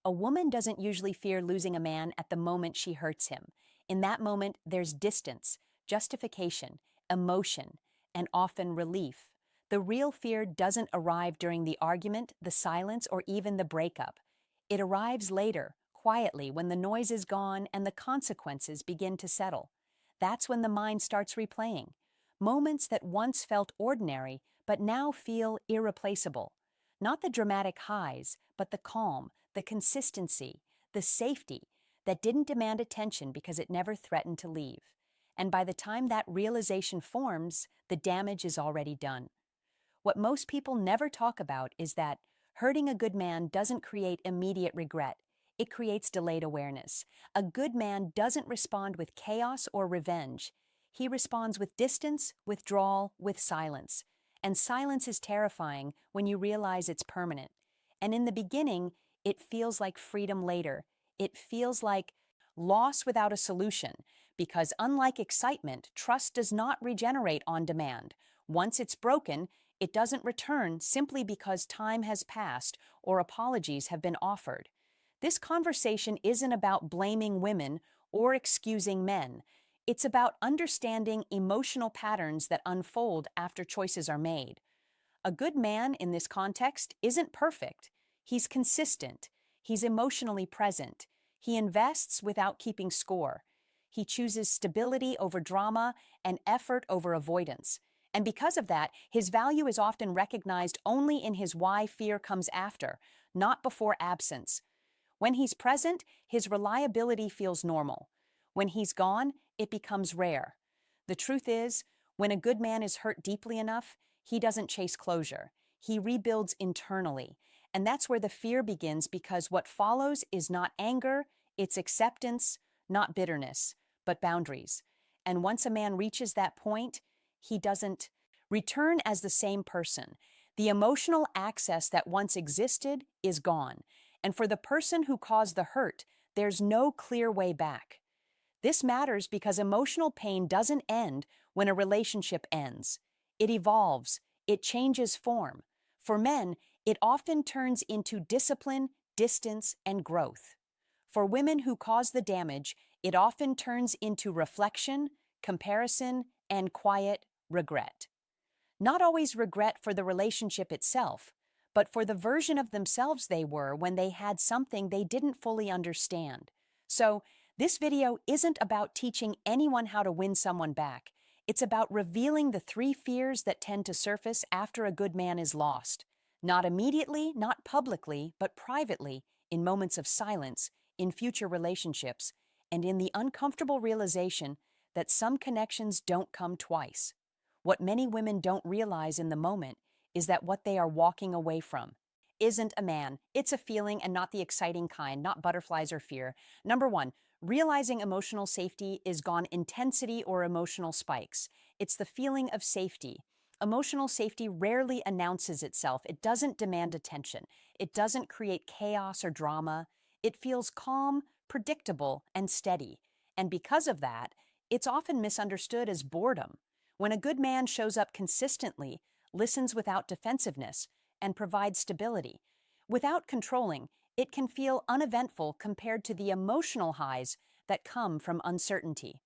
A woman doesn't usually fear losing a man at the moment she hurts him. In that moment, there's distance, justification, emotion, and often relief. The real fear doesn't arrive during the argument, the silence, or even the breakup. It arrives later, quietly, when the noise is gone and the consequences begin to settle. That's when the mind starts replaying. Moments that once felt ordinary, but now feel irreplaceable. Not the dramatic highs, but the calm, the consistency, the safety that didn't demand attention because it never threatened to leave. And by the time that realization forms, the damage is already done. What most people never talk about is that hurting a good man doesn't create immediate regret. It creates delayed awareness. A good man doesn't respond with chaos or revenge. He responds with distance, withdrawal, with silence. And silence is terrifying when you realize it's permanent. And in the beginning, it feels like freedom later. It feels like loss without a solution, because unlike excitement, trust does not regenerate on demand. Once it's broken, it doesn't return simply because time has passed or apologies have been offered. This conversation isn't about blaming women or excusing men. It's about understanding emotional patterns that unfold after choices are made. A good man in this context isn't perfect. He's consistent. He's emotionally present. He invests without keeping score. He chooses stability over drama and effort over avoidance. And because of that, his value is often recognized only in his why fear comes after, not before absence. When he's present, his reliability feels normal. When he's gone, it becomes rare. The truth is, when a good man is hurt deeply enough, he doesn't chase closure. He rebuilds internally. And that's where the fear begins, because what follows is not anger, it's acceptance, not bitterness, but boundaries. And once a man reaches that point, he doesn't return as the same person. The emotional access that once existed is gone. And for the person who caused the hurt, there's no clear way back. This matters because emotional pain doesn't end when a relationship ends. It evolves. It changes form. For men, it often turns into discipline, distance, and growth. For women who cause the damage, it often turns into reflection, comparison, and quiet regret. Not always regret for the relationship itself, but for the version of themselves they were when they had something they didn't fully understand. So, this video isn't about teaching anyone how to win someone back. It's about revealing the 3 fears that tend to surface after a good man is lost. Not immediately, not publicly, but privately, in moments of silence, in future relationships, and in the uncomfortable realization that some connections don't come twice. What many women don't realize in the moment is that what they are walking away from isn't a man. It's a feeling, and not the exciting kind, not butterflies or fear. Number 1, realizing emotional safety is gone intensity or emotional spikes. It's the feeling of safety. Emotional safety rarely announces itself. It doesn't demand attention. It doesn't create chaos or drama. It feels calm, predictable, and steady. And because of that, it's often misunderstood as boredom. When a good man shows up consistently, listens without defensiveness, and provides stability, without controlling, it can feel uneventful compared to the emotional highs that come from uncertainty.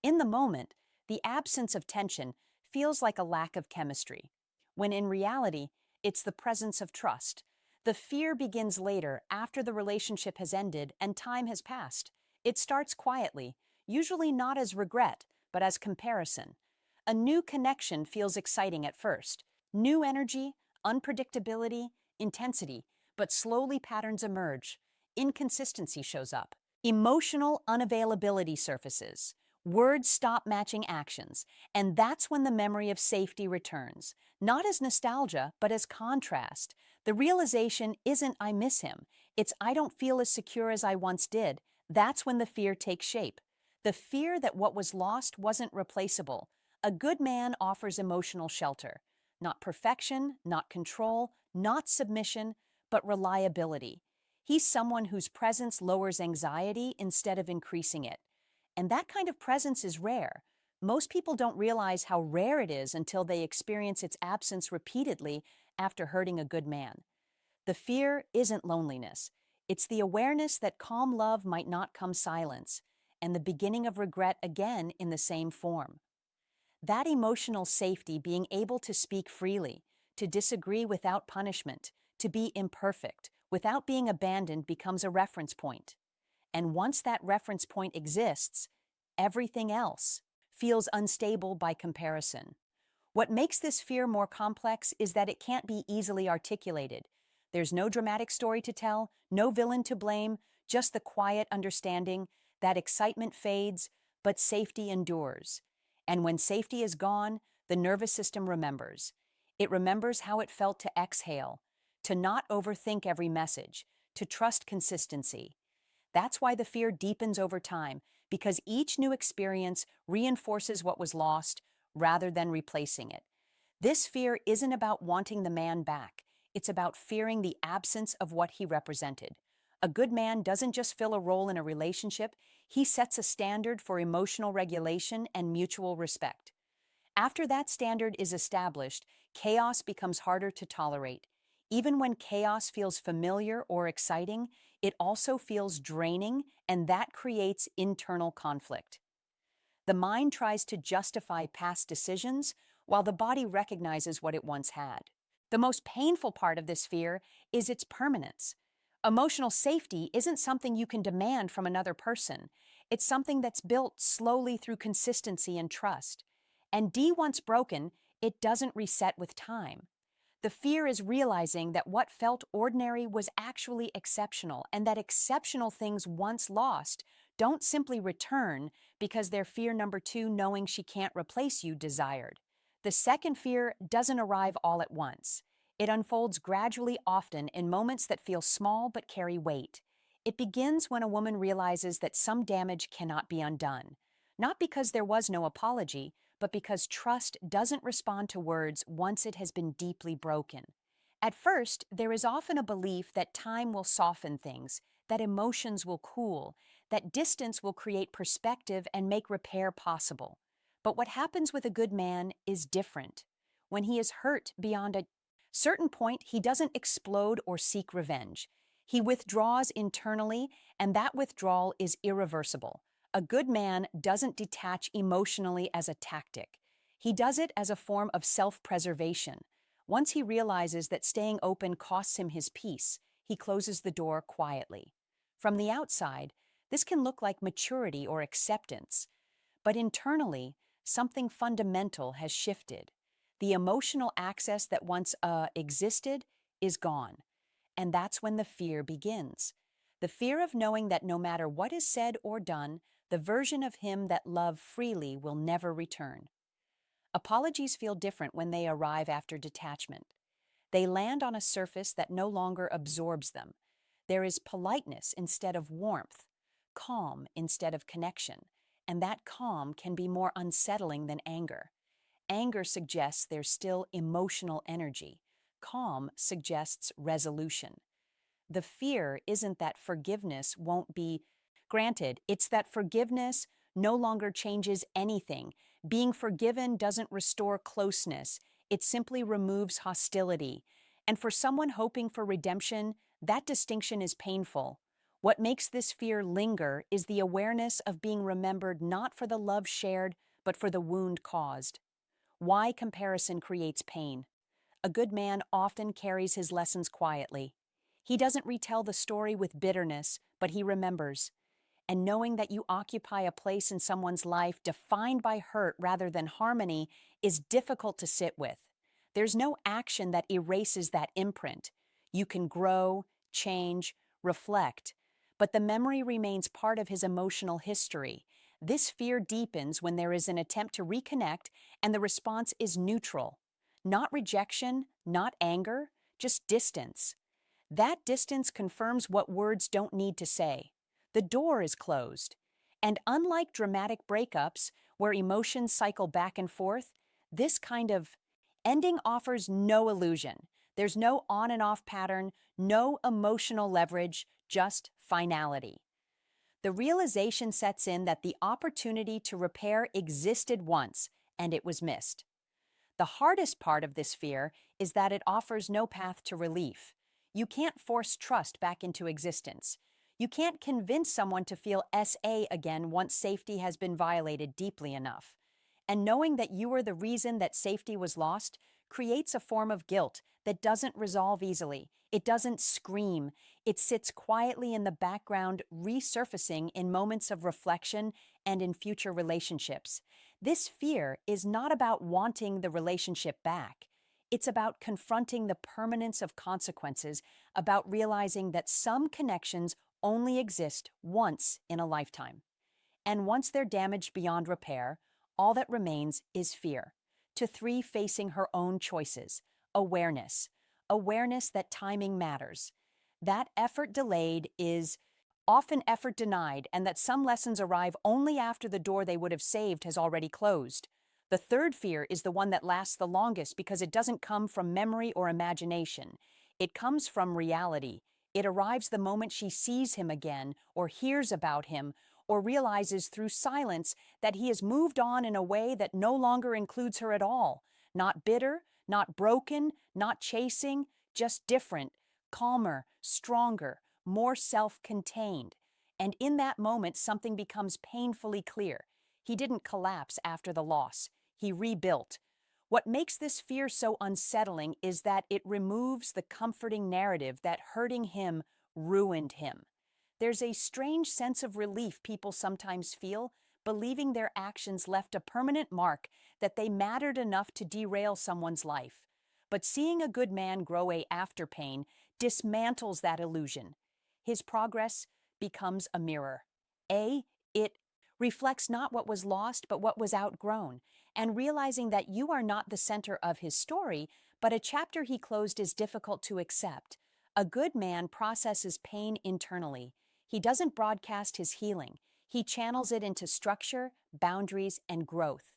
In the moment, the absence of tension feels like a lack of chemistry, when in reality, it's the presence of trust. The fear begins later, after the relationship has ended and time has passed. It starts quietly, usually not as regret, but as comparison. A new connection feels exciting at first. New energy, unpredictability, intensity, but slowly patterns emerge. Inconsistency shows up. Emotional unavailability surfaces. Words stop matching actions, and that's when the memory of safety returns. Not as nostalgia, but as contrast. The realization isn't "I miss him," it's "I don't feel as secure as I once did." That's when the fear takes shape. The fear that what was lost wasn't replaceable. A good man offers emotional shelter. Not perfection, not control, not submission, but reliability. He's someone whose presence lowers anxiety instead of increasing it. And that kind of presence is rare. Most people don't realize how rare it is until they experience its absence repeatedly after hurting a good man. The fear isn't loneliness. It's the awareness that calm love might not come silence, and the beginning of regret again in the same form. That emotional safety, being able to speak freely, to disagree without punishment, to be imperfect, without being abandoned, becomes a reference point. And once that reference point exists, everything else feels unstable by comparison. What makes this fear more complex is that it can't be easily articulated. There's no dramatic story to tell, no villain to blame, just the quiet understanding that excitement fades, but safety endures. And when safety is gone, the nervous system remembers. It remembers how it felt to exhale, to not overthink every message, to trust consistency. That's why the fear deepens over time, because each new experience reinforces what was lost rather than replacing it. This fear isn't about wanting the man back, it's about fearing the absence of what he represented. A good man doesn't just fill a role in a relationship, he sets a standard for emotional regulation and mutual respect. After that standard is established, chaos becomes harder to tolerate. Even when chaos feels familiar or exciting, it also feels draining, and that creates internal conflict. The mind tries to justify past decisions while the body recognizes what it once had. The most painful part of this fear is its permanence. Emotional safety isn't something you can demand from another person. It's something that's built slowly through consistency and trust. And once broken, it doesn't reset with time. The fear is realizing that what felt ordinary was actually exceptional, and that exceptional things once lost don't simply return because they're fear number two, knowing she can't replace you, desired. The second fear doesn't arrive all at once. It unfolds gradually, often in moments that feel small but carry weight. It begins when a woman realizes that some damage cannot be undone, not because there was no apology, but because trust doesn't respond to words once it has been deeply broken. At first, there is often a belief that time will soften things, that emotions will cool, that distance will create perspective and make repair possible. But what happens with a good man is different. When he is hurt beyond a certain point, he doesn't explode or seek revenge. He withdraws internally, and that withdrawal is irreversible. A good man doesn't detach emotionally as a tactic. He does it as a form of self-preservation. Once he realizes that staying open costs him his peace, he closes the door quietly. From the outside, this can look like maturity or acceptance, but internally, something fundamental has shifted. The emotional access that once existed is gone, and that's when the fear begins. The fear of knowing that no matter what is said or done, the version of him that loved freely will never return. Apologies feel different when they arrive after detachment. They land on a surface that no longer absorbs them. There is politeness instead of warmth, calm instead of connection, and that calm can be more unsettling than anger. Anger suggests there's still emotional energy. Calm suggests resolution. The fear isn't that forgiveness won't be granted, it's that forgiveness no longer changes anything. Being forgiven doesn't restore closeness, it simply removes hostility. And for someone hoping for redemption, that distinction is painful. What makes this fear linger is the awareness of being remembered not for the love shared, but for the wound caused. Why comparison creates pain? A good man often carries his lessons quietly. He doesn't retell the story with bitterness, but he remembers. And knowing that you occupy a place in someone's life defined by hurt rather than harmony is difficult to sit with. There's no action that erases that imprint. You can grow, change, reflect, but the memory remains part of his emotional history. This fear deepens when there is an attempt to reconnect and the response is neutral. Not rejection, not anger, just distance. That distance confirms what words don't need to say. The door is closed. And unlike dramatic breakups, where emotions cycle back and forth, this kind of ending offers no illusion. There's no on and off pattern, no emotional leverage, just finality. The realization sets in that the opportunity to repair existed once, and it was missed. The hardest part of this fear is that it offers no path to relief. You can't force trust back into existence. You can't convince someone to feel SA again once safety has been violated deeply enough. And knowing that you were the reason that safety was lost creates a form of guilt that doesn't resolve easily. It doesn't scream. It sits quietly in the background, resurfacing in moments of reflection and in future relationships. This fear is not about wanting the relationship back. It's about confronting the permanence of consequences, about realizing that some connections only exist once in a lifetime. And once they're damaged beyond repair, all that remains is fear. To three, facing her own choices. Awareness. Awareness that timing matters. That effort delayed is often effort denied, and that some lessons arrive only after the door they would have saved has already closed. The third fear is the one that lasts the longest because it doesn't come from memory or imagination. It comes from reality. It arrives the moment she sees him again, or hears about him, or realizes through silence that he has moved on in a way that no longer includes her at all. Not bitter, not broken, not chasing, just different, calmer, stronger, more self-contained. And in that moment, something becomes painfully clear. He didn't collapse after the loss. He rebuilt. What makes this fear so unsettling is that it removes the comforting narrative that hurting him ruined him. There's a strange sense of relief people sometimes feel, believing their actions left a permanent mark, that they mattered enough to derail someone's life. But seeing a good man grow after pain dismantles that illusion. His progress becomes a mirror. It reflects not what was lost, but what was outgrown. And realizing that you are not the center of his story, but a chapter he closed is difficult to accept. A good man processes pain internally. He doesn't broadcast his healing. He channels it into structure, boundaries, and growth.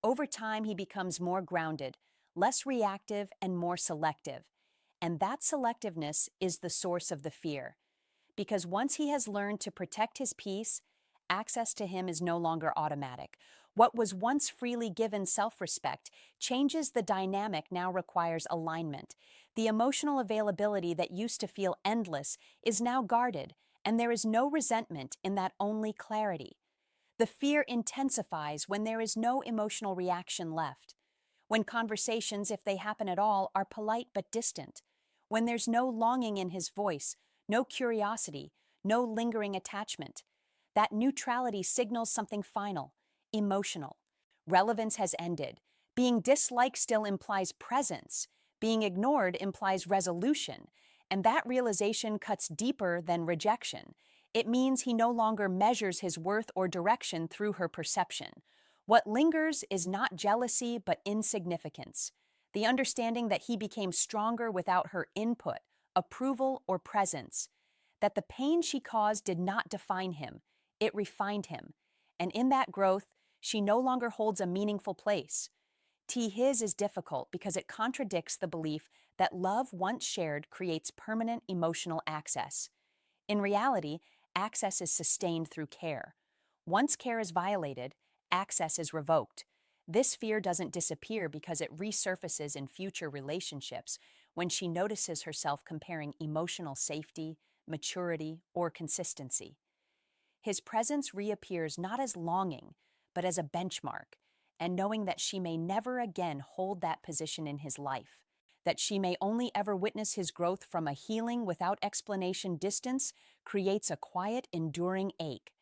Over time, he becomes more grounded, less reactive, and more selective. And that selectiveness is the source of the fear. Because once he has learned to protect his peace, access to him is no longer automatic. What was once freely given self-respect changes. The dynamic now requires alignment. The emotional availability that used to feel endless is now guarded, and there is no resentment in that, only clarity. The fear intensifies when there is no emotional reaction left. When conversations, if they happen at all, are polite but distant. When there's no longing in his voice, no curiosity, no lingering attachment. That neutrality signals something final, emotional. Relevance has ended. Being disliked still implies presence. Being ignored implies resolution. And that realization cuts deeper than rejection. It means he no longer measures his worth or direction through her perception. What lingers is not jealousy, but insignificance. The understanding that he became stronger without her input, approval, or presence. That the pain she caused did not define him. It refined him. And in that growth, she no longer holds a meaningful place. His is difficult because it contradicts the belief that love once shared creates permanent emotional access. In reality, access is sustained through care. Once care is violated, access is revoked. This fear doesn't disappear because it resurfaces in future relationships when she notices herself comparing emotional safety, maturity, or consistency. His presence reappears not as longing, but as a benchmark, and knowing that she may never again hold that position in his life, that she may only ever witness his growth from a healing without explanation distance, creates a quiet, enduring ache.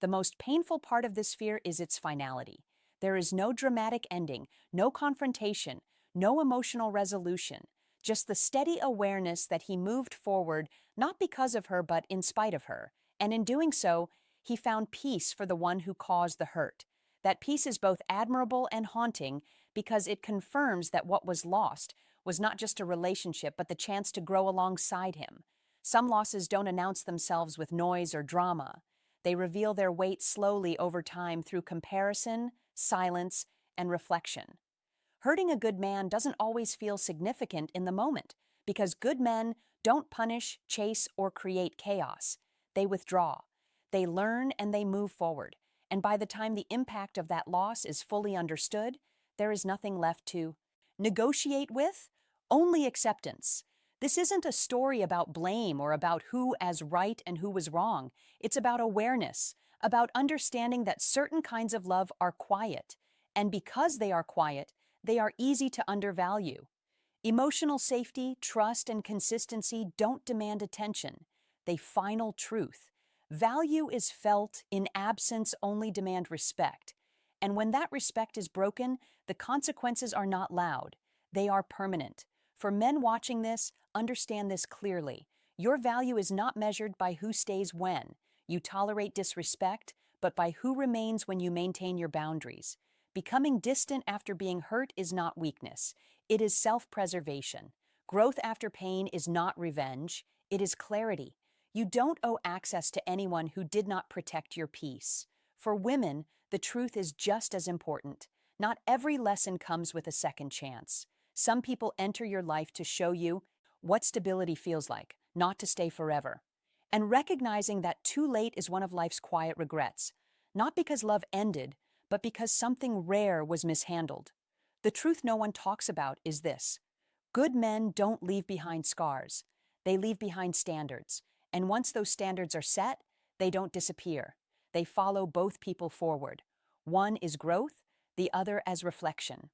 The most painful part of this fear is its finality. There is no dramatic ending, no confrontation, no emotional resolution, just the steady awareness that he moved forward not because of her but in spite of her, and in doing so, he found peace for the one who caused the hurt. That peace is both admirable and haunting because it confirms that what was lost was not just a relationship but the chance to grow alongside him. Some losses don't announce themselves with noise or drama. They reveal their weight slowly over time through comparison, silence, and reflection. Hurting a good man doesn't always feel significant in the moment because good men don't punish, chase, or create chaos. They withdraw. They learn and they move forward. And by the time the impact of that loss is fully understood, there is nothing left to negotiate with, only acceptance. This isn't a story about blame or about who as right and who was wrong. It's about awareness, about understanding that certain kinds of love are quiet, and because they are quiet, they are easy to undervalue. Emotional safety, trust, and consistency don't demand attention. They final truth. Value is felt in absence only demand respect. And when that respect is broken, the consequences are not loud. They are permanent. For men watching this, understand this clearly. Your value is not measured by who stays when you tolerate disrespect, but by who remains when you maintain your boundaries. Becoming distant after being hurt is not weakness. It is self-preservation. Growth after pain is not revenge. It is clarity. You don't owe access to anyone who did not protect your peace. For women, the truth is just as important. Not every lesson comes with a second chance. Some people enter your life to show you what stability feels like, not to stay forever. And recognizing that too late is one of life's quiet regrets, not because love ended, but because something rare was mishandled. The truth no one talks about is this: good men don't leave behind scars, they leave behind standards. And once those standards are set, they don't disappear. They follow both people forward. One is growth, the other as reflection.